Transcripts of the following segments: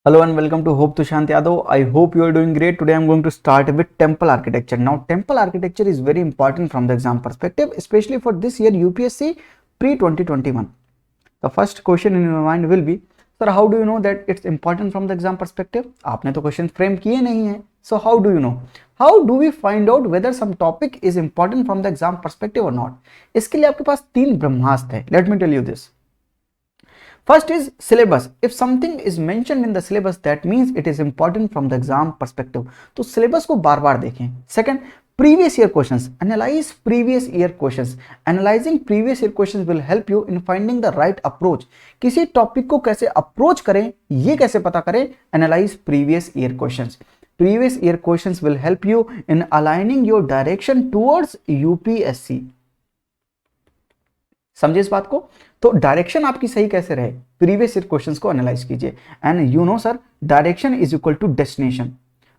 Hello and welcome to Hope Tushant Yadav. I hope you are doing great. Today I am going to start with temple architecture. Now temple architecture is very important from the exam perspective, especially for this year UPSC pre-2021. The first question in your mind will be, sir, how do you know that it's important from the exam perspective? आपने तो question frame किए नहीं है. So how do you know? How do we find out whether some topic is important from the exam perspective or not? इसके लिए आपके पास 3 ब्रह्मास्त्र हैं. Let me tell you this. First is syllabus. If something is mentioned in the syllabus, that means it is important from the exam perspective. तो syllabus को बार बार देखें. Second, previous year questions. Analyze previous year questions. Analyzing previous year questions will help you in finding the right approach. किसी topic को कैसे approach करें, ये कैसे पता करें? Analyze previous year questions. Previous year questions will help you in aligning your direction towards UPSC. समझे इस बात को? तो डायरेक्शन आपकी सही कैसे रहे, प्रीवियस ईयर क्वेश्चंस को एनालाइज कीजिए. And you know sir, direction is equal to destination.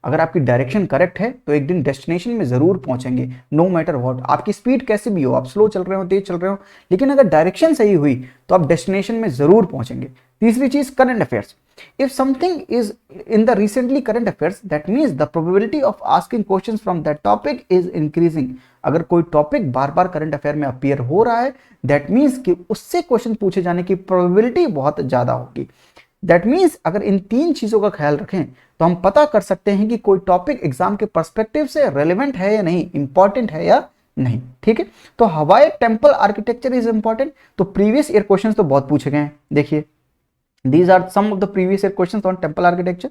अगर आपकी डायरेक्शन करेक्ट है तो एक दिन डेस्टिनेशन में जरूर पहुंचेंगे, नो मैटर व्हाट. आपकी स्पीड कैसे भी हो, आप स्लो चल रहे हो, तेज चल रहे हो, लेकिन अगर डायरेक्शन सही हुई तो आप डेस्टिनेशन में जरूर पहुंचेंगे. तीसरी चीज, current affairs. If something is in the recently current affairs, that means the probability of asking questions from that topic is increasing. अगर कोई टॉपिक बार बार करंट अफेयर में अपीयर हो रहा है, दैट मीन्स कि उससे क्वेश्चन पूछे जाने की प्रोबेबिलिटी बहुत ज्यादा होगी. दैट मीन्स अगर इन 3 चीजों का ख्याल रखें तो हम पता कर सकते हैं कि कोई टॉपिक एग्जाम के पर्सपेक्टिव से रेलेवेंट है या नहीं, इंपॉर्टेंट है या नहीं. ठीक है, तो हवाई टेम्पल आर्किटेक्चर इज इंपॉर्टेंट. तो प्रीवियस ईयर क्वेश्चन तो बहुत पूछे गए हैं. देखिए, these are some of the previous year questions on temple architecture.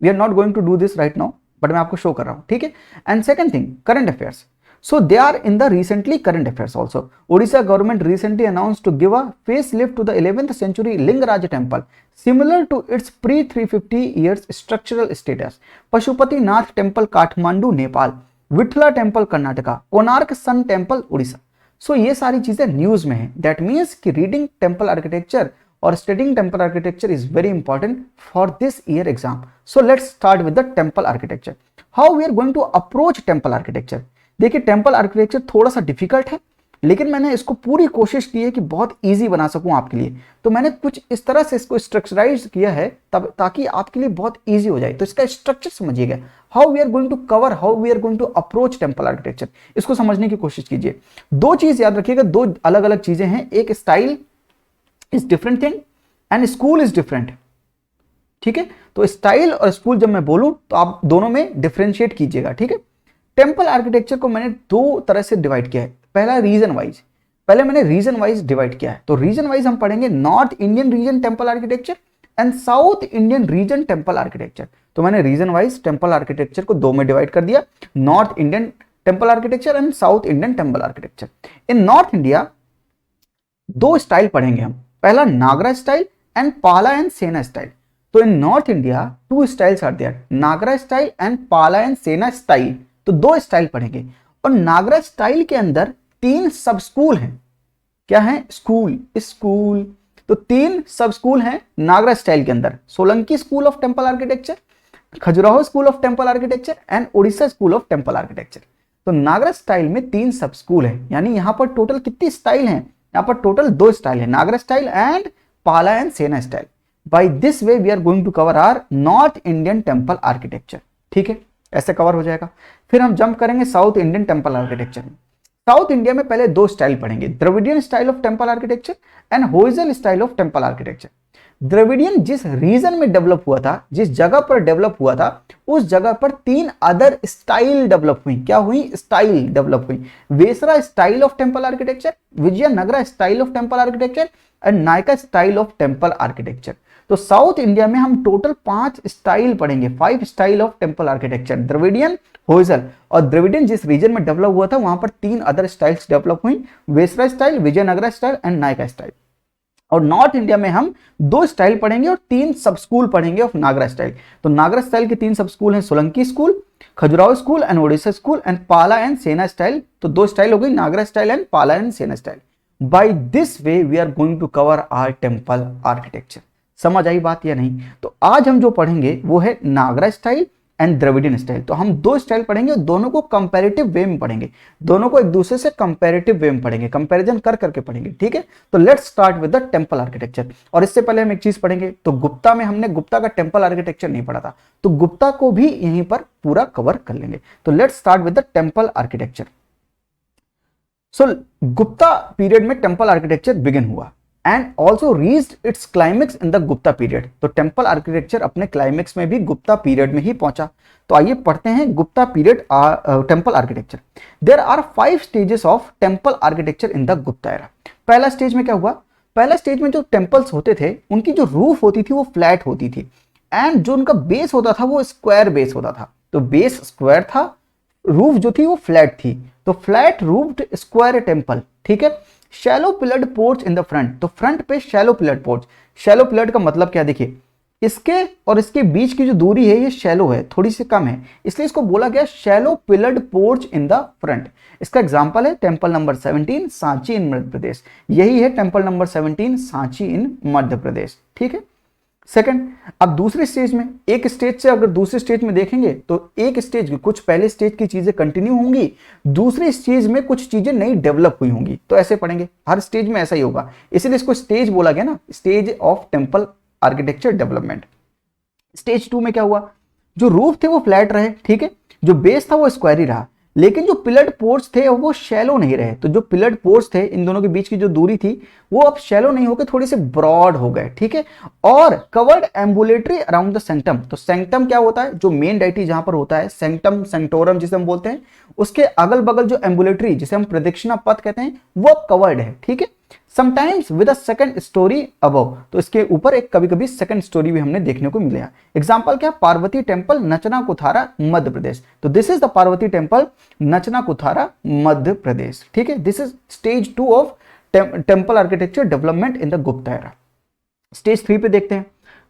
We are not going to do this right now, but मैं आपको शो कर रहा हूं. ठीक है. And second thing, current affairs. So they are in the recently current affairs also. Odisha government recently announced to give a facelift to the 11th century Lingaraja temple, similar to its pre-350 years structural status. Pashupati Nath temple Kathmandu Nepal, Vithala temple Karnataka, Konark Sun temple Odisha. So ये सारी चीजें news में है. That means कि reading temple architecture or studying temple architecture is very important for this year exam. So let's start with the temple architecture. How we are going to approach temple architecture? देखिए, temple architecture थोड़ा सा difficult है, लेकिन मैंने इसको पूरी कोशिश की है कि बहुत इजी बना सकूं आपके लिए. तो मैंने कुछ इस तरह से इसको स्ट्रक्चराइज किया है तब ताकि आपके लिए बहुत इजी हो जाए. तो इसका स्ट्रक्चर समझिएगा. How we are going to cover, how we are going to approach temple architecture, इसको समझने की कोशिश कीजिए. 2 चीज याद रखिएगा, 2 अलग अलग चीजें हैं. एक style is different thing and school is different. ठीक है, तो स्टाइल और स्कूल जब मैं बोलूं तो आप दोनों में डिफरेंशिएट कीजिएगा. ठीक है. टेम्पल आर्किटेक्चर को मैंने 2 तरह से डिवाइड किया है. पहला रीजन वाइज, पहले मैंने रीजन वाइज डिवाइड किया है. तो रीजन वाइज हम पढ़ेंगे north Indian reason temple architecture and south Indian reason temple architecture. तो मैंने रीजन वाइज टेम्पल आर्किटेक्चर को 2 में डिवाइड कर दिया, north Indian temple architecture and south Indian temple architecture. In north India 2 style पढ़ेंगे हम. पहला Nagara style and Pala and Sena style. तो in north India 2 styles are there, Nagara style and Pala and Sena style. तो 2 style पढ़ेंगे. और नागरा स्टाइल के अंदर 3 सब स्कूल हैं. क्या है? School, school. तो 3 सब स्कूल हैं नागरा स्टाइल के अंदर. Solanki school of temple architecture, Khajuraho school of temple architecture and Odisha school of temple architecture. तो नागरा स्टाइल में 3 सब स्कूल हैं. यानी यहां पर टोटल कितनी स्टाइल हैं? यहां पर टोटल 2 स्टाइल है, Nagara style and Pala and Sena style. By this way we are going to cover our north Indian temple architecture. ठीक है, ऐसे कवर हो जाएगा. फिर हम जंप करेंगे साउथ इंडियन टेम्पल आर्किटेक्चर में. साउथ इंडिया में पहले 2 स्टाइल पढ़ेंगे, Dravidian style of temple architecture and Hoysala style of temple architecture. Dravidian जिस रीजन में डेवलप हुआ था, जिस जगह पर डेवलप हुआ था, उस जगह पर 3 अदर स्टाइल डेवलप हुई. क्या हुई? स्टाइल डेवलप हुई. Vesara style of temple architecture, Vijayanagara style of temple architecture and Nayaka style of temple architecture. तो साउथ इंडिया में हम टोटल 5 स्टाइल पढ़ेंगे, 5 style of temple architecture. Dravidian, Hoysala. और द्रविडियन जिस रीजन में डेवलप हुआ था वहां पर 3 अदर स्टाइल्स डेवलप हुई, Vesara style, Vijayanagara style and Nayaka style. और नॉर्थ इंडिया में हम 2 स्टाइल पढ़ेंगे और 3 सब स्कूल पढ़ेंगे ऑफ नागरा स्टाइल. तो नागरा स्टाइल के 3 सब स्कूल हैं, Solanki school, Khajuraho school and Odisha school and Pala and Sena style. तो 2 स्टाइल हो गई, Nagara style and Pala and Sena style. By this way we are going to cover our temple architecture. समझ आई बात या नहीं? तो आज हम जो पढ़ेंगे वो है Nagara style, and Dravidian style. तो हम दो स्टाइल पढ़ेंगे, दोनों को कंपैरेटिव वे में पढ़ेंगे, दोनों को एक दूसरे से कंपैरेटिव वे में पढ़ेंगे, कंपैरिजन कर करके पढ़ेंगे, ठीक है। तो let's start with the temple architecture. और इससे पहले हम एक चीज पढ़ेंगे, तो गुप्ता में हमने गुप्ता का टेंपल आर्किटेक्चर नहीं पढ़ा था, तो गुप्ता को भी यहीं पर पूरा कवर कर लेंगे। तो let's start with the temple architecture. So Gupta period में टेंपल आर्किटेक्चर बिगिन हुआ and also reached it's climax in the Gupta period. तो टेंपल आर्किटेक्चर अपने क्लाइमेक्स में भी गुप्ता पीरियड में ही पहुंचा। तो आइए पढ़ते हैं Gupta period temple architecture. There are 5 stages of temple architecture in the Gupta era. पहला स्टेज में क्या हुआ, पहला स्टेज में जो टेंपल्स होते थे उनकी जो रूफ होती थी वो फ्लैट होती थी एंड जो उनका बेस होता था वो स्क्वायर बेस होता था। तो बेस स्क्वायर था, रूफ जो थी वो फ्लैट थी, तो फ्लैट रूफ्ड स्क्वायर टेंपल, ठीक है। Shallow pillared porch in the front, तो फ्रंट पे shallow pillared porch. Shallow pillared का मतलब क्या, देखिए इसके और इसके बीच की जो दूरी है ये शैलो है, थोड़ी सी कम है, इसलिए इसको बोला गया shallow pillared porch in the front. इसका एग्जांपल है टेंपल नंबर 17 सांची इन मध्य प्रदेश। यही है टेंपल नंबर 17 सांची इन मध्य प्रदेश, ठीक है। सेकंड, अब दूसरे स्टेज में, एक स्टेज से अगर दूसरे स्टेज में देखेंगे तो एक स्टेज कुछ पहले स्टेज की चीजें कंटिन्यू होंगी, दूसरे स्टेज में कुछ चीजें नई डेवलप हुई होंगी। तो ऐसे पढ़ेंगे, हर स्टेज में ऐसा ही होगा, इसीलिए इसको स्टेज बोला गया ना, stage of temple architecture development. Stage 2 में क्या हुआ, जो रूफ थे वो फ्लैट रहे, ठीक है, जो बेस था वो स्क्वायर ही रहा, लेकिन जो पिलर्ड पोर्च थे वो शैलो नहीं रहे। तो जो पिलर्ड पोर्च थे, इन दोनों के बीच की जो दूरी थी वो अब शैलो नहीं होकर थोड़ी से ब्रॉड हो गए, ठीक है। और covered ambulatory around the sanctum. तो सेंक्टम क्या होता है, जो मेन डाइटी जहां पर होता है, सेंक्टम सेंक्टोरम जिसे हम बोलते हैं, उसके अगल बगल जो एम्बुलेटरी जिसे हम प्रदक्षिणा पथ कहते हैं वो कवर्ड है, ठीक है। Sometimes with a second story above, तो इसके ऊपर एक कभी कभी सेकंड स्टोरी भी हमने देखने को मिला। एग्जांपल क्या, पार्वती टेंपल नचना कुथारा मध्य प्रदेश। तो this is the Parvati temple Nachna Kuthara Madhya Pradesh, ठीक है। This is stage 2 of temple architecture development in the Gupta era. Stage 3 पे देखते हैं,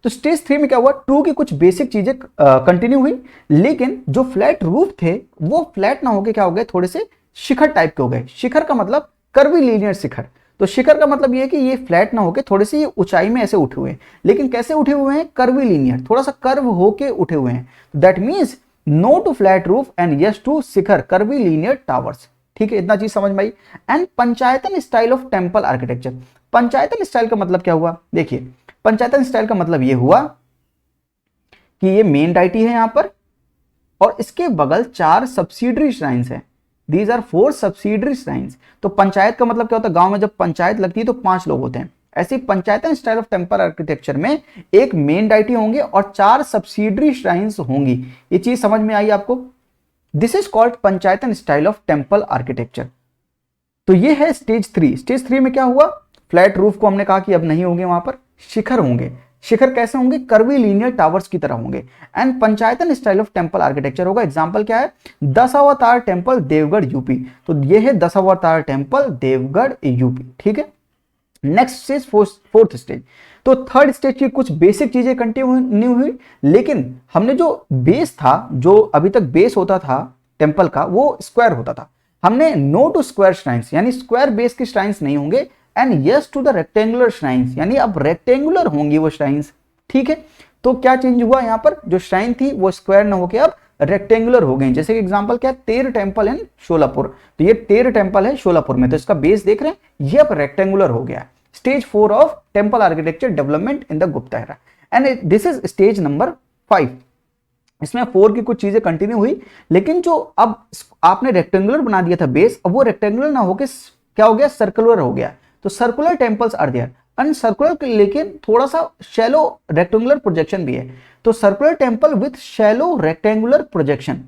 तो स्टेज 3 में क्या हुआ, 2 की कुछ बेसिक चीजें कंटिन्यू हुई, लेकिन जो फ्लैट रूफ थे वो फ्लैट ना होके क्या हो गए, थोड़े से शिखर टाइप के हो गए। शिखर का मतलब कर्वीलिनियर शिखर। तो शिखर का मतलब ये है कि ये फ्लैट ना होके थोड़े से ये ऊंचाई में ऐसे उठे हुए हैं, लेकिन कैसे उठे हुए हैं, कर्वीलिनियर, थोड़ा सा कर्व होके उठे हुए हैं। That means no to flat roof and yes to shikhara curvilinear towers, ठीक है, इतना चीज समझ में आई। And Panchayatana style of temple architecture. Panchayatana style का मतलब क्या हुआ, देखिए पंचायतन स्टाइल का मतलब ये हुआ कि ये मेन डाइटी है यहां पर और इसके बगल 4 सब्सिडरी श्राइन्स हैं। These are 4 subsidiary shrines. तो पंचायत का मतलब क्या होता है, गांव में जब पंचायत लगती है तो 5 लोग होते हैं। ऐसे ही पंचायतन स्टाइल ऑफ टेंपल आर्किटेक्चर में एक मेन डाइटी होंगे और 4 सब्सिडरी श्राइन्स होंगी। ये चीज समझ में आई आपको। This is called Panchayatana style of temple architecture. तो ये है स्टेज 3। स्टेज 3 में क्या हुआ, फ्लैट रूफ को हमने कहा कि अब नहीं होंगे, वहां पर शिखर होंगे। शिखर कैसे होंगे, कर्वीलिनियर टावर्स की तरह होंगे। And Panchayatana style of temple architecture होगा। एग्जांपल क्या है, दशावतार टेंपल देवगढ़ यूपी। तो ये है दशावतार टेंपल देवगढ़ यूपी, ठीक है। Next stage, fourth stage. तो थर्ड स्टेज की कुछ बेसिक चीजें कंटिन्यू हुई, लेकिन हमने जो बेस था, जो अभी तक बेस होता था टेंपल का, वो स्क्वायर होता था। हमने नो टू स्क्वायर श्राइन्स, यानी स्क्वायर बेस के श्राइन्स नहीं होंगे, and yes to the rectangular shrines, यानी अब रेक्टेंगुलर होंगी वो श्राइन्स, ठीक है। तो क्या चेंज हुआ यहाँ पर, जो श्राइन थी वो स्क्वायर ना होकर अब रेक्टेंगुलर हो गई। जैसे कि एग्जांपल क्या है, तेर टेंपल इन शोलापुर। तो ये तेर टेंपल है शोलापुर में, तो इसका बेस देख रहे हैं, ये अब रेक्टेंगुलर हो गया। Stage 4 of temple architecture development in the Gupta era, and this is stage number 5। इसमें 4 की कुछ चीजें कंटिन्यू हुई, लेकिन जो अब आपने रेक्टेंगुलर बना दिया था बेस, अब वो रेक्टेंगुलर ना होकर क्या हो गया, सर्कुलर हो गया। तो circular temples are there, and circular लेकिन थोड़ा सा शैलो रेक्टेंगुलर प्रोजेक्शन भी है। तो circular temple with shallow rectangular projection,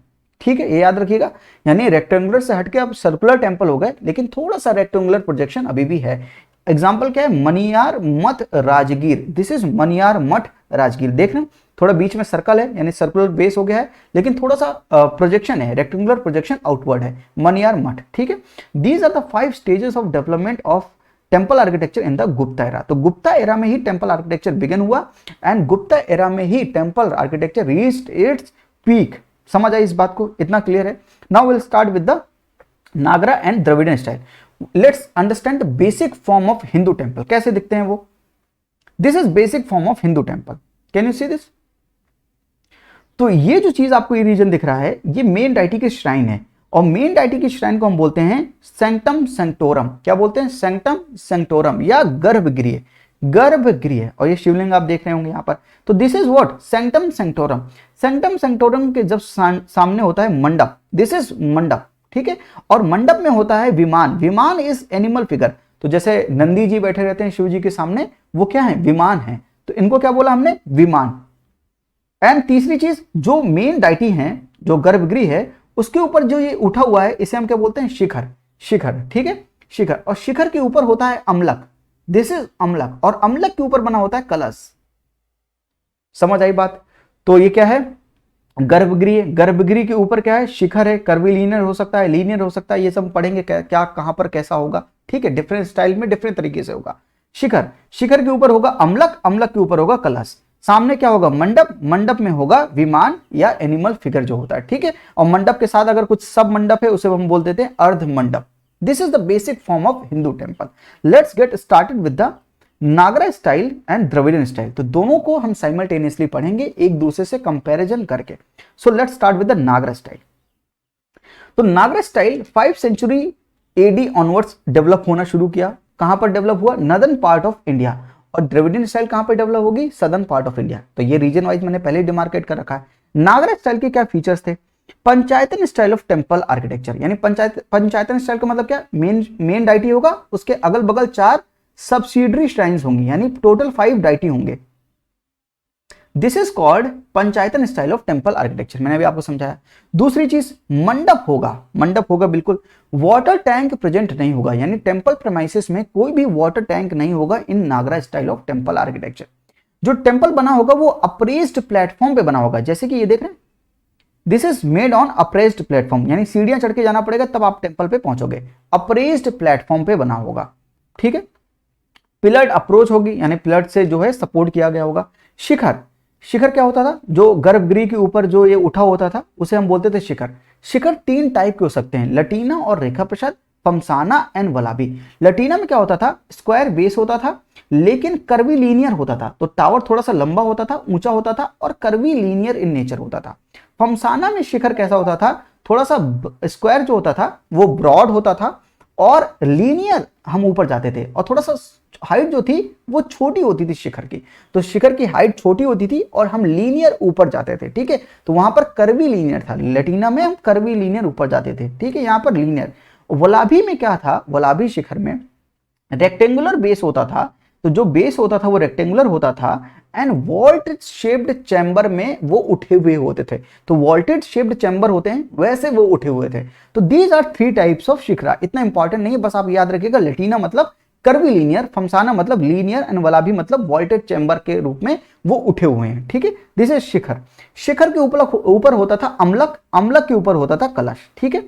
ठीक है, ये याद रखिएगा। यानी रेक्टेंगुलर से हटके अब सर्कुलर टेंपल हो गए, लेकिन थोड़ा सा रेक्टेंगुलर प्रोजेक्शन अभी भी है। एग्जाम्पल क्या है, मनियार मठ राजगीर। दिस इज मनियार मठ राजगीर। देख रहे हैं, थोड़ा बीच में सर्कल है, यानी सर्कुलर बेस हो गया है, लेकिन थोड़ा सा प्रोजेक्शन है, रेक्टेंगुलर प्रोजेक्शन आउटवर्ड है, मनियार मठ, ठीक है। These are the 5 stages of development of temple architecture in the Gupta era. तो गुप्ता एरा में ही टेंपल आर्किटेक्चर बिगिन हुआ, एंड गुप्ता एरा में ही temple architecture reached its peak. समझ आई इस बात को, इतना क्लियर है। Now will start with the Nagara and Dravidian style. Let's understand the basic form of Hindu temple. कैसे दिखते हैं वो, this is basic form of Hindu temple, can you see this. तो ये जो चीज आपको ये रीजन दिख रहा है, ये मेन डाइटी की श्राइन है, और मेन डाइटी की श्राइन को हम बोलते हैं सेंक्टम सेंक्टोरम। क्या बोलते हैं? सेंक्टम सेंक्टोरम या गर्भगृह, गर्भगृह। और ये शिवलिंग आप देख रहे होंगे यहाँ पर। तो this is what? Sanctum sanctorum. Sanctum sanctorum के जब सामने होता है मंडप, दिस इज मंडप, ठीक है। और मंडप में होता है विमान। विमान इज एनिमल फिगर। तो जैसे नंदी जी बैठे रहते हैं शिव जी के सामने, वो क्या है? विमान है। तो इनको क्या बोला हमने? विमान। एंड तीसरी चीज, जो मेन डाइटी है, जो गर्भगृह है, उसके ऊपर जो ये उठा हुआ है, इसे हम क्या बोलते हैं? शिखर। शिखर, ठीक है, शिखर। और शिखर के ऊपर होता है अम्लक, दिस इज अम्लक। और अम्लक के ऊपर बना होता है कलश। समझ आई बात? तो ये क्या है? गर्भगृह। गर्भगृह के ऊपर क्या है? शिखर है। कर्वीलिनियर हो सकता है, लीनियर हो सकता है, ये सब पढ़ेंगे क्या कहां पर कैसा होगा, ठीक है। डिफरेंट स्टाइल में डिफरेंट तरीके से होगा। शिखर, शिखर के ऊपर होगा अम्लक, अम्लक के ऊपर होगा कलश। सामने क्या होगा? मंडप, मंडप में होगा विमान या एनिमल फिगर जो होता है, ठीक है। और मंडप के साथ अगर कुछ सब मंडप है, उसे हम बोल देते हैं अर्ध मंडप। This is the basic form of Hindu temple. Let's get started with the Nagara style and Dravidian style. तो दोनों को हम साइमल्टेनियसली पढ़ेंगे, एक दूसरे से कंपैरिजन करके। So let's start with the Nagara style. तो Nagara style 5 century AD onwards develop होना शुरू किया। कहां पर डेवलप हुआ? Northern part of India. और द्रविडियन स्टाइल कहां पर डेवलप होगी? Southern part of India. तो ये रीजन वाइज मैंने पहले डिमार्केट कर रखा है। नागरा स्टाइल के क्या फीचर्स थे? पंचायतन स्टाइल ऑफ टेम्पल आर्किटेक्चर, यानी पंचायतन स्टाइल का मतलब क्या? मेन डाइटी होगा, उसके अगल बगल 4 सब्सिडरी श्राइन्स होंगी, यानी टोटल 5 डाइटी होंगे। This is called Panchayatana style of temple architecture. मैंने अभी आपको समझाया। दूसरी चीज, मंडप होगा, मंडप होगा बिल्कुल। वाटर टैंक प्रेजेंट नहीं होगा, यानी टेम्पल प्रेमाइसिस में कोई भी वाटर टैंक नहीं होगा इन नागरा स्टाइल ऑफ टेम्पल आर्किटेक्चर। जो टेम्पल बना होगा वो अप्रेज्ड प्लेटफॉर्म पे बना होगा, जैसे कि ये देख रहे हैं, this is made on appraised platform, यानी सीढ़ियां चढ़ के जाना पड़ेगा तब आप टेम्पल पे पहुंचोगे। अप्रेज्ड प्लेटफॉर्म पे बना होगा, ठीक है। पिलर्ड अप्रोच होगी, यानी पिलर से जो है सपोर्ट किया गया होगा। शिखर, शिखर क्या होता था? जो गर्भगृह के ऊपर जो ये उठा होता था, उसे हम बोलते थे शिखर। शिखर 3 टाइप के हो सकते हैं, लटीना और रेखा प्रसाद, फमसाना एंड वलाबी। लटीना में क्या होता था? स्क्वायर बेस होता था, लेकिन कर्वीलीनियर होता था। तो टावर थोड़ा सा लंबा होता था, ऊंचा होता था, और कर्वीलीनियर इन नेचर होता था। फमसाना में शिखर कैसा होता था? थोड़ा सा स्क्वायर जो होता था वो ब्रॉड होता था, और लीनियर हम ऊपर जाते थे, और थोड़ा सा हाइट जो थी वो छोटी होती थी शिखर की। तो शिखर की हाइट छोटी होती थी और हम लीनियर ऊपर जाते थे, ठीक है। तो वहां पर कर्वी लीनियर था, लेटिना में हम कर्वी लीनियर ऊपर जाते थे, ठीक है। यहाँ पर लीनियर। वलाभी में क्या था? वलाभी शिखर में रेक्टेंगुलर बेस होता था। तो जो बेस होता था वो रेक्टेंगुलर होता था, एंड वॉल्टेड शेप्ड चैम्बर में वो उठे हुए होते थे। तो वॉल्टेड शेप्ड चैम्बर होते हैं, वैसे वो उठे हुए थे। तो these are 3 types of shikhara. इतना इंपॉर्टेंट नहीं है, बस आप याद रखिएगा। लेटिना मतलब कर्वी लीनियर, फमसाना मतलब लीनियर, एंड वलाभी मतलब वॉल्टेड चैम्बर के रूप में वो उठे हुए हैं, ठीक है। दिस इज शिखर। शिखर के ऊपर होता था अम्लक, अम्लक के ऊपर होता था कलश, ठीक है।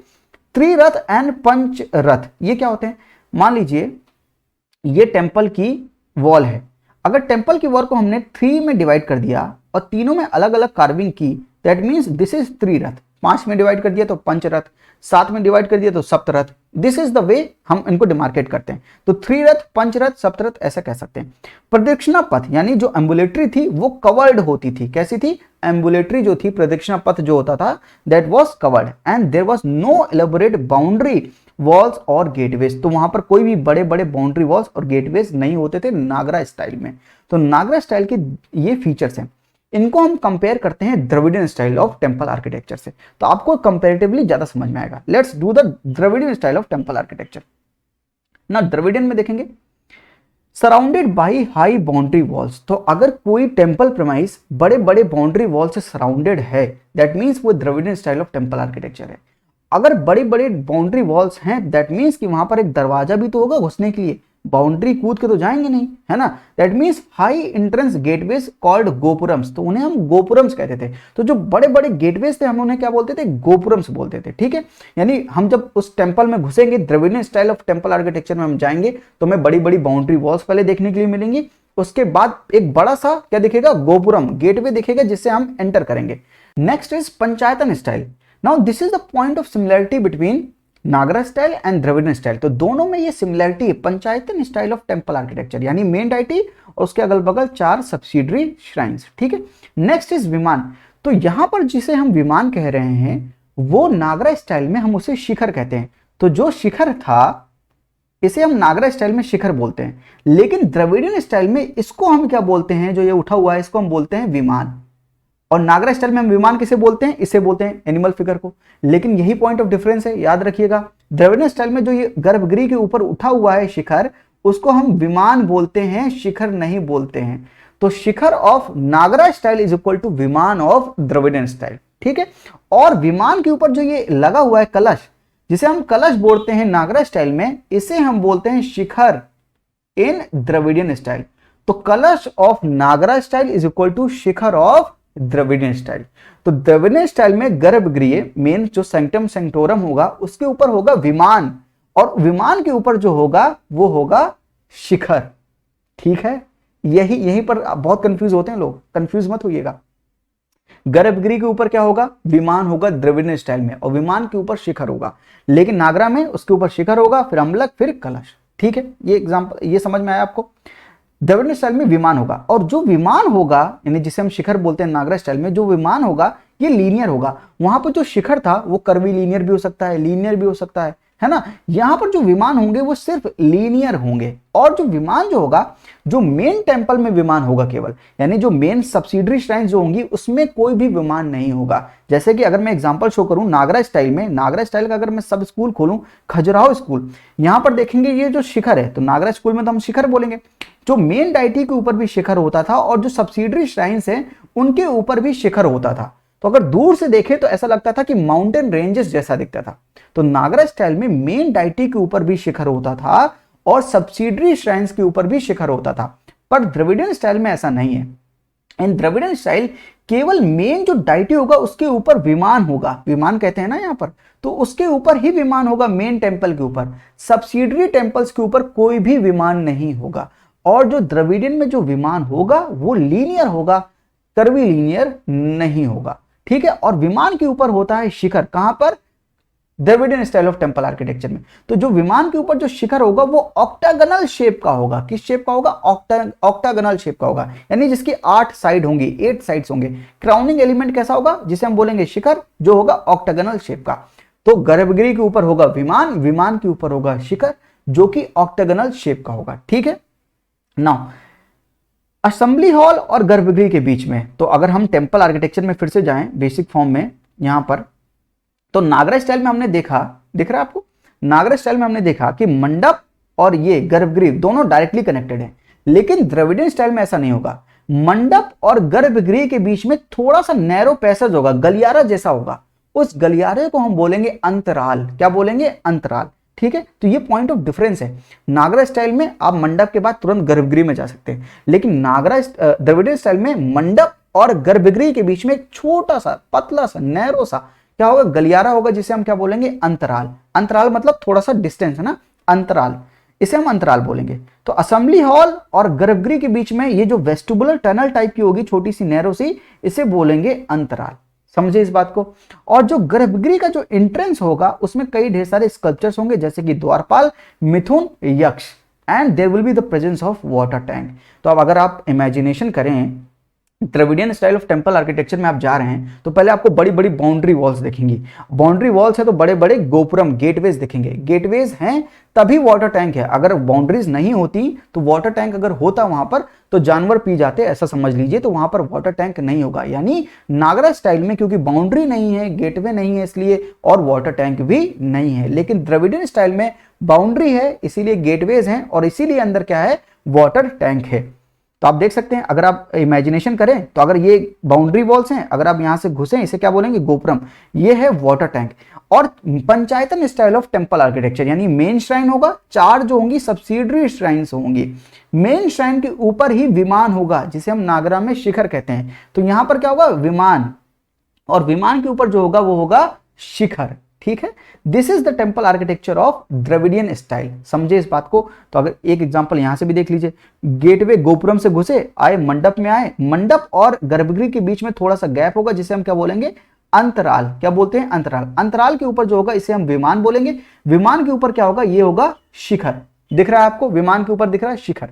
त्रिरथ एंड पंच रथ, ये क्या होते हैं? मान लीजिए ये टेम्पल की वॉल है। अगर टेम्पल की वॉल को हमने 3 में डिवाइड कर दिया और तीनों में अलग अलग कार्विंग की, दैट मीन्स दिस इज त्रिरथ। 5 में डिवाइड कर दिया तो पंचरथ, 7 में डिवाइड कर दिया तो सप्तरथ। दिस इज द वे हम इनको डिमार्केट करते हैं। तो त्रिरथ, पंचरथ, सप्तरथ ऐसा कह सकते हैं। प्रदक्षिणा पथ, यानी जो एम्बुलेटरी थी वो कवर्ड होती थी। कैसी थी? एम्बुलेटरी जो थी, प्रदक्षिणा पथ जो होता था, that was covered, and there was no elaborate boundary walls और गेटवेज। तो वहां पर कोई भी बड़े बड़े बाउंड्री वॉल्स और गेटवेज नहीं होते थे नागरा स्टाइल में। तो नागरा स्टाइल के ये फीचर्स हैं। इनको हम कंपेयर करते हैं Dravidian style of temple architecture से, तो आपको कंपैरेटिवली ज्यादा समझ में आएगा। Let's do the Dravidian style of temple architecture. ना द्रविडियन में देखेंगे surrounded by high boundary walls. तो अगर कोई टेम्पल प्रेमाइस बड़े बड़े बाउंड्री वॉल से सराउंडेड है, दैट मीन्स वो Dravidian style of temple architecture है। अगर बड़े बड़े बाउंड्री वॉल्स हैं, दैट मीन्स कि वहां पर एक दरवाजा भी तो होगा घुसने के लिए, बाउंड्री कूद के तो जाएंगे नहीं, है ना। That means high entrance gateways called gopurams. तो उन्हें हम गोपुरम्स कहते थे। तो जो बड़े बड़े गेटवेज थे हम उन्हें क्या बोलते थे? गोपुरम्स बोलते थे, ठीक है। यानी हम जब उस टेम्पल में घुसेंगे, Dravidian style of temple architecture में हम जाएंगे, तो हमें बड़ी बड़ी बाउंड्री वॉल्स पहले देखने के लिए मिलेंगी। उसके बाद एक बड़ा सा क्या दिखेगा? गोपुरम, गेटवे दिखेगा जिससे हम एंटर करेंगे। Next is Panchayatana style. Now this is the point of similarity between Nagara style and Dravidian style. तो दोनों में ये सिमिलरिटी है, Panchayatana style of temple architecture, यानी मेन डाइटी और उसके अगल बगल 4 सब्सिडरी श्राइन्स, ठीक है। नेक्स्ट इज विमान। तो यहां पर जिसे हम विमान कह रहे हैं वो नागरा स्टाइल में हम उसे शिखर कहते हैं। तो जो शिखर था इसे हम नागरा स्टाइल में शिखर बोलते हैं, लेकिन द्रविडियन स्टाइल में इसको हम क्या बोलते हैं, जो ये उठा हुआ है इसको हम बोलते हैं विमान। और नागरा स्टाइल में हम विमान किसे बोलते हैं, इसे बोलते हैं एनिमल फिगर को। लेकिन यही पॉइंट ऑफ डिफरेंस है, याद रखिएगा। द्रविडियन स्टाइल में जो ये गर्भगृह के ऊपर उठा हुआ है शिखर, उसको हम विमान बोलते हैं, शिखर नहीं बोलते हैं। तो shikhara of Nagara style is equal to vimana of Dravidian style, ठीक है। और विमान के ऊपर जो ये लगा हुआ है कलश, जिसे हम कलश बोलते हैं नागरा स्टाइल में, इसे हम बोलते हैं शिखर इन द्रविडियन स्टाइल। तो kalash of Nagara style is equal to shikhar of Dravidian style. तो द्रविडियन स्टाइल में गर्भगृह मेन जो सेंक्टम सेंक्टोरम होगा उसके ऊपर होगा विमान, और विमान के ऊपर जो होगा वो होगा शिखर, ठीक है। यहीं पर बहुत कंफ्यूज होते हैं लोग, कंफ्यूज मत होइएगा। गर्भगृह के ऊपर क्या होगा, विमान होगा द्रविडियन स्टाइल में, और विमान के ऊपर शिखर होगा। लेकिन नागरा में उसके ऊपर शिखर होगा, फिर अम्लक, फिर कलश, ठीक है। ये एग्जांपल, ये समझ में आया आपको। द्रविडियन स्टाइल में विमान होगा, और जो विमान होगा यानी जिसे हम शिखर बोलते हैं नागरा स्टाइल में, जो विमान होगा ये लीनियर होगा। वहां पर जो शिखर था वो कर्वी लीनियर भी हो सकता है, लीनियर भी हो सकता है ना। यहां पर जो विमान होंगे वो सिर्फ लीनियर होंगे। और जो विमान जो होगा, जो मेन टेंपल में विमान होगा केवल, यानी जो मेन सब्सिडरी श्राइन जो होंगी उसमें कोई भी विमान नहीं होगा। जैसे कि अगर मैं एग्जांपल शो करूं नागरा स्टाइल में, नागरा स्टाइल का अगर मैं सब स्कूल खोलूं, खजुराहो स्कूल, यहां पर देखेंगे ये जो शिखर है, तो नागरा स्कूल में तो हम शिखर बोलेंगे। जो मेन डाइटी के ऊपर भी शिखर होता था, और जो सब्सिडरी श्राइन्स हैं उनके ऊपर भी शिखर होता था। तो अगर दूर से देखें तो ऐसा लगता था कि माउंटेन रेंजेस जैसा दिखता था। तो नागरा स्टाइल में मेन डाइटी के ऊपर भी शिखर होता था, और सब्सिडरी श्राइन्स के ऊपर भी शिखर होता था। पर द्रविडियन स्टाइल में ऐसा नहीं है। इन द्रविडियन स्टाइल केवल मेन जो डाइटी होगा उसके ऊपर विमान होगा, विमान कहते हैं ना यहाँ पर, तो उसके ऊपर ही विमान होगा मेन टेंपल के ऊपर। सब्सिडरी टेंपल्स के ऊपर कोई भी विमान नहीं होगा। और जो द्रविडियन में जो विमान होगा वो लीनियर होगा, कर्वी लीनियर नहीं होगा, ठीक है। और विमान के ऊपर होता है शिखर, कहां पर, Dravidian style of temple architecture में। तो जो विमान के ऊपर जो शिखर होगा वो ऑक्टागोनल शेप का होगा। किस शेप का होगा, ऑक्टागोनल शेप का होगा, यानी जिसकी 8 साइड होंगी, 8 साइड्स होंगे। क्राउनिंग एलिमेंट कैसा होगा, जिसे हम बोलेंगे शिखर, जो होगा ऑक्टागोनल शेप का। तो गर्भगृह के ऊपर होगा विमान, विमान के ऊपर होगा शिखर, जो कि ऑक्टागोनल शेप का होगा, ठीक है। नाउ असेंबली हॉल और गर्भगृह के बीच में, तो अगर हम टेंपल आर्किटेक्चर में फिर से जाएं बेसिक फॉर्म में यहां पर, तो नागरा स्टाइल में हमने देखा, दिख रहा है आपको, नागरा स्टाइल में हमने देखा कि मंडप और ये गर्भगृह दोनों डायरेक्टली कनेक्टेड हैं। लेकिन द्रविडियन स्टाइल में ऐसा नहीं होगा। मंडप और गर्भगृह के बीच में थोड़ा सा नैरो पैसेज होगा, गलियारा जैसा होगा। उस गलियारे को हम बोलेंगे अंतराल। क्या बोलेंगे, अंतराल, ठीक है। तो ये पॉइंट ऑफ डिफरेंस है। नागरा स्टाइल में आप मंडप के बाद तुरंत गर्भगृह में जा सकते हैं, लेकिन नागरा द्रविडियन स्टाइल में मंडप और गर्भगृह के बीच में एक छोटा सा पतला सा नैरो सा क्या होगा, गलियारा होगा, जिसे हम क्या बोलेंगे, अंतराल। अंतराल मतलब थोड़ा सा डिस्टेंस है ना, अंतराल, इसे हम अंतराल बोलेंगे। तो असेंबली हॉल और गर्भगृह के बीच में ये जो वेस्टिबुलर टनल टाइप की होगी, छोटी सी नैरो सी, इसे बोलेंगे अंतराल। समझे इस बात को। और जो गर्भगृह का जो एंट्रेंस होगा उसमें कई ढेर सारे स्कल्पचर्स होंगे, जैसे कि dwarapala, mithuna, yaksha, and there will be the presence of water tank. तो अब अगर आप इमेजिनेशन करें, Dravidian style of temple architecture में आप जा रहे हैं तो पहले आपको बड़ी बड़ी बाउंड्री वॉल्स दिखेंगी। बाउंड्री वॉल्स है तो बड़े बड़े गोपुरम, गेटवेज दिखेंगे। गेटवेज हैं तभी वाटर टैंक है। अगर बाउंड्रीज नहीं होती तो वाटर टैंक अगर होता वहां पर तो जानवर पी जाते, ऐसा समझ लीजिए। तो वहां पर वाटर टैंक नहीं होगा। यानी नागरा स्टाइल में क्योंकि बाउंड्री नहीं है, गेटवे नहीं है इसलिए, और वाटर टैंक भी नहीं है। लेकिन द्रविडियन स्टाइल में बाउंड्री है, इसीलिए गेटवेज हैं, और इसीलिए अंदर क्या है, वाटर टैंक है। तो आप देख सकते हैं, अगर आप इमेजिनेशन करें तो अगर ये बाउंड्री वॉल्स हैं, अगर आप यहां से घुसे, इसे क्या बोलेंगे, गोपुरम, ये है वाटर टैंक। और पंचायतन स्टाइल ऑफ टेंपल आर्किटेक्चर, यानी मेन श्राइन होगा, 4 जो होंगी सब्सिडरी श्राइन्स होंगी। मेन श्राइन के ऊपर ही विमान होगा, जिसे हम नागरा में शिखर कहते हैं। तो यहां पर क्या होगा, विमान, और विमान के ऊपर जो होगा वो होगा शिखर, ठीक है। This is the temple architecture of Dravidian style. समझे इस बात को। तो अगर एक एग्जांपल यहां से भी देख लीजिए, गेटवे गोपुरम से घुसे, आए मंडप में आए, मंडप और गर्भगृह के बीच में थोड़ा सा गैप होगा, जिसे हम क्या बोलेंगे, अंतराल। क्या बोलते हैं, अंतराल। अंतराल के ऊपर जो होगा इसे हम विमान बोलेंगे। विमान के ऊपर क्या होगा, ये होगा शिखर। दिख रहा है आपको, विमान के ऊपर दिख रहा है शिखर,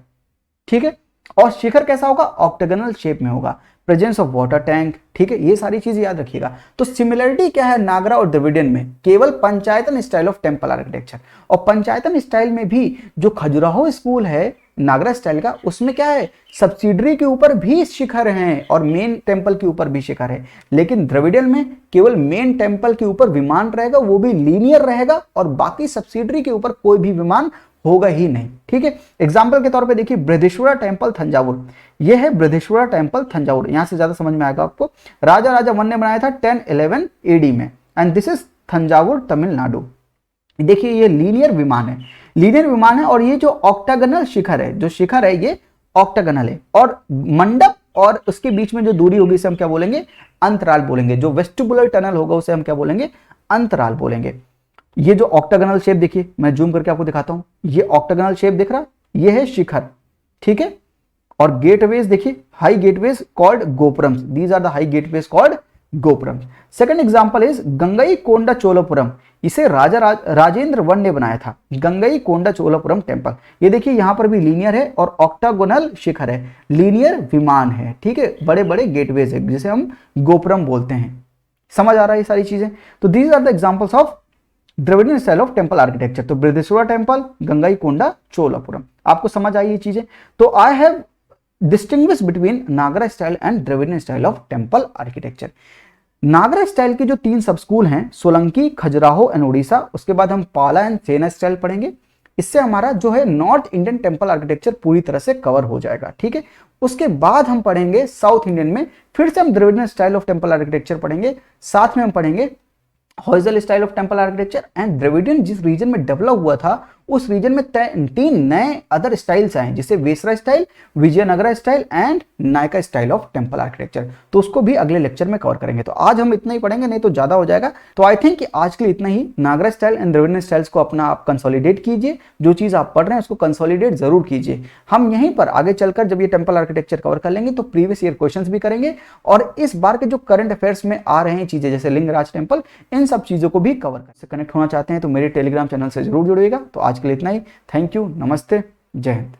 ठीक है। और शिखर कैसा होगा, ऑक्टागोनल शेप में होगा। प्रेजेंस ऑफ वाटर टैंक, ठीक है, ये सारी चीजें याद रखिएगा। तो सिमिलरिटी क्या है नागरा और द्रविडियन में? केवल पंचायतन स्टाइल ऑफ टेम्पल आर्किटेक्चर। और पंचायतन स्टाइल में भी जो खजुराहो स्कूल है नागरा स्टाइल का, उसमें क्या है, सब्सिडरी के ऊपर भी शिखर हैं और मेन टेम्पल के ऊपर भी शिखर है। लेकिन द्रविडियन में केवल मेन टेम्पल के ऊपर विमान रहेगा, वो भी लीनियर रहेगा, और बाकी सब्सिडरी के ऊपर कोई भी विमान होगा ही नहीं, ठीक है। एग्जाम्पल के तौर पे देखिए बृहदीश्वरा टेम्पल थंजावुर, ये है बृहदीश्वरा टेम्पल थंजावुर, यहां से ज्यादा समझ में आएगा आपको। राजा वन ने बनाया था 1011 एडी में, and this is Thanjavur Tamil Nadu. देखिए ये लीनियर विमान है, लीनियर विमान है, और ये जो ऑक्टागनल शिखर है, जो शिखर है ये ऑक्टागनल है, और मंडप और उसके बीच में जो दूरी होगी इसे हम क्या बोलेंगे, अंतराल बोलेंगे। जो वेस्टिबुलर टनल होगा उसे हम क्या बोलेंगे, अंतराल बोलेंगे। ये जो ऑक्टागनल शेप देखिए, मैं जूम करके आपको दिखाता हूं, ये ऑक्टागनल शेप दिख रहा, ये है शिखर, ठीक है। और गेटवेज देखिए, high gateways called gopurams, these are the high gateways called gopurams. Second example is Gangaikonda Cholapuram, इसे राजेंद्र वन ने बनाया था, गंगई कोंडा चोलापुरम टेम्पल। ये देखिए यहां पर भी लीनियर है और ऑक्टागोनल शिखर है, लीनियर विमान है, ठीक है, बड़े बड़े गेटवेज है जिसे हम गोपुरम बोलते हैं। समझ आ रहा है ये सारी चीजें? तो these are the examples of Dravidian style of temple architecture. तो बृहदीश्वरा टेम्पल, गंगई कोंडा चोलापुरम, आपको समझ आई ये चीजें? तो I have distinguish between Nagara style and Dravidian style of temple architecture. Nagara style के जो 3 सब स्कूल हैं, सोलंकी, खजुराहो एंड उड़ीसा, उसके बाद हम पाला एंड सेना स्टाइल पढ़ेंगे। इससे हमारा जो है नॉर्थ इंडियन टेम्पल आर्किटेक्चर पूरी तरह से कवर हो जाएगा, ठीक है। उसके बाद हम पढ़ेंगे साउथ इंडियन में, फिर से हम Dravidian style of temple architecture पढ़ेंगे, साथ में हम पढ़ेंगे Hoysala style of temple architecture and Dravidian जिस रीजन में डेवलप हुआ था उस रीजन में 3 नए अदर स्टाइल्स आए, जिसे Vesara style, Vijayanagara style and Nayaka style of temple architecture. तो उसको भी अगले लेक्चर में कवर करेंगे। तो आज हम इतना ही पढ़ेंगे, नहीं तो ज्यादा हो जाएगा। तो आई थिंक कि आज के लिए इतना ही। नागरा स्टाइल एंड द्रविडियन स्टाइल्स को अपना आप कंसोलिडेट कीजिए, जो चीज आप पढ़ रहे हैं उसको कंसोलिडेट जरूर कीजिए। हम यहीं पर आगे चलकर जब ये टेम्पल आर्किटेक्चर कवर कर लेंगे तो प्रीवियस ईयर क्वेश्चंस भी करेंगे, और इस बार के जो करंट अफेयर्स में आ रहे हैं चीजें जैसे लिंगराज टेम्पल, इन सब चीजों को भी कवर कर। कनेक्ट होना चाहते हैं तो मेरे टेलीग्राम चैनल से जरूर जुड़िएगा। तो आज के लिए इतना ही। थैंक यू, नमस्ते, जय हिंद।